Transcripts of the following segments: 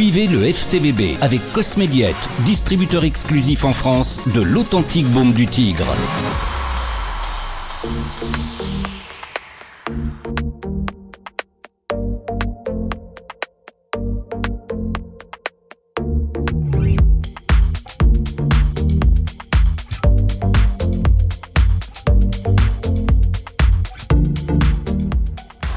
Suivez le FCBB avec Cosmédiète, distributeur exclusif en France de l'authentique baume du tigre.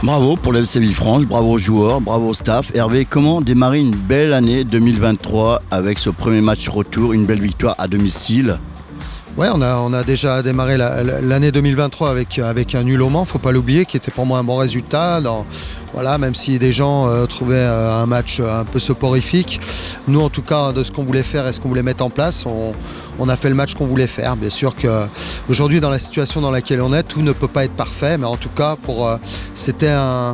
Bravo pour le FC Villefranche, bravo aux joueurs, bravo au staff. Hervé, comment démarrer une belle année 2023 avec ce premier match retour, une belle victoire à domicile? Ouais, on a déjà démarré l'année 2023 avec un nul au Mans, faut pas l'oublier, qui était pour moi un bon résultat. Voilà, même si des gens trouvaient un match un peu soporifique, nous en tout cas de ce qu'on voulait faire et ce qu'on voulait mettre en place, on a fait le match qu'on voulait faire. Bien sûr qu'aujourd'hui dans la situation dans laquelle on est, tout ne peut pas être parfait, mais en tout cas c'était un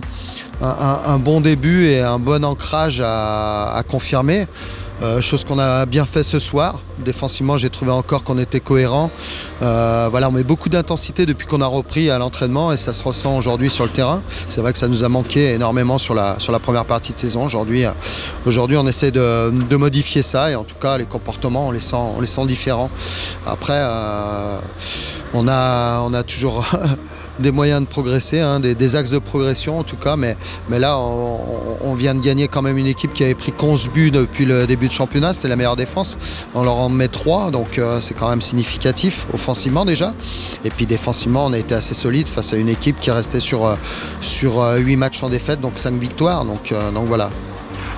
bon début et un bon ancrage à confirmer. Chose qu'on a bien fait ce soir. Défensivement, j'ai trouvé encore qu'on était cohérent. Voilà, on met beaucoup d'intensité depuis qu'on a repris à l'entraînement et ça se ressent aujourd'hui sur le terrain. C'est vrai que ça nous a manqué énormément sur la première partie de saison. Aujourd'hui, on essaie de modifier ça et en tout cas, les comportements, on les sent différents. Après, on a toujours des moyens de progresser, hein, des axes de progression en tout cas, mais là on vient de gagner quand même une équipe qui avait pris 11 buts depuis le début de championnat, c'était la meilleure défense, on leur en met 3, donc c'est quand même significatif, offensivement déjà, et puis défensivement on a été assez solide face à une équipe qui restait sur 8 matchs sans défaite, donc 5 victoires, donc voilà.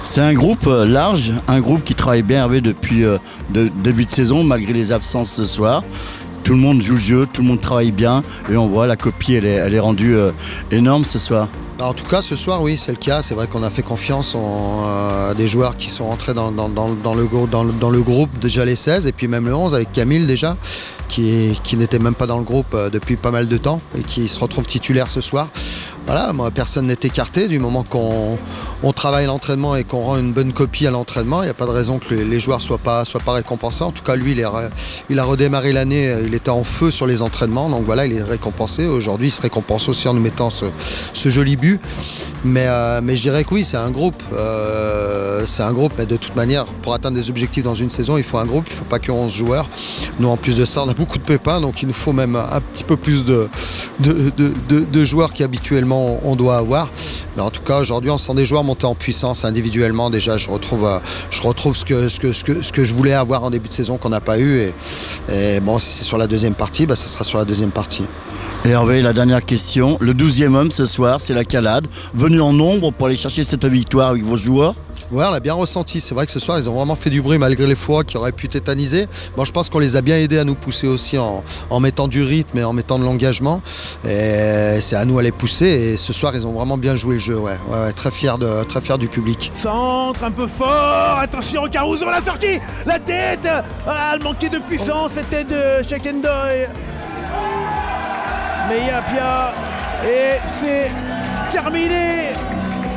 C'est un groupe large, un groupe qui travaille bien Hervé depuis début de saison, malgré les absences ce soir. Tout le monde joue le jeu, tout le monde travaille bien et on voit la copie, elle est rendue énorme ce soir. En tout cas, ce soir, oui, c'est le cas. C'est vrai qu'on a fait confiance à des joueurs qui sont entrés dans le groupe, déjà les 16, et puis même le 11 avec Camille déjà, qui n'était même pas dans le groupe depuis pas mal de temps et qui se retrouve titulaire ce soir. Voilà, moi, personne n'est écarté du moment qu'on travaille l'entraînement et qu'on rend une bonne copie à l'entraînement. Il n'y a pas de raison que les joueurs soient pas récompensés. En tout cas, lui, il a redémarré l'année, il était en feu sur les entraînements. Donc voilà, il est récompensé. Aujourd'hui, il se récompense aussi en nous mettant ce joli but. Mais je dirais que oui, c'est un groupe. Mais de toute manière, pour atteindre des objectifs dans une saison, il faut un groupe. Il ne faut pas que 11 joueurs. Nous, en plus de ça, on a beaucoup de pépins. Donc il nous faut même un petit peu plus de joueurs qu'habituellement on doit avoir. Mais en tout cas, aujourd'hui, on sent des joueurs monter en puissance individuellement. Déjà, je retrouve ce que je voulais avoir en début de saison qu'on n'a pas eu. Et bon, si c'est sur la deuxième partie, ça sera sur la deuxième partie. Et Hervé, la dernière question. Le 12e homme ce soir, c'est la Calade. Venu en nombre pour aller chercher cette victoire avec vos joueurs? Ouais, on a bien ressenti. C'est vrai que ce soir, ils ont vraiment fait du bruit malgré les fois qui auraient pu tétaniser. Bon, je pense qu'on les a bien aidés à nous pousser aussi en mettant du rythme et en mettant de l'engagement. Et c'est à nous à les pousser. Et ce soir, ils ont vraiment bien joué le jeu. Ouais, très fier du public. Centre un peu fort. Attention, Caruso, la sortie. La tête. Ah, elle manquait de puissance. C'était de Shakendoy. Mais Yapia. Et c'est terminé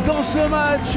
dans ce match.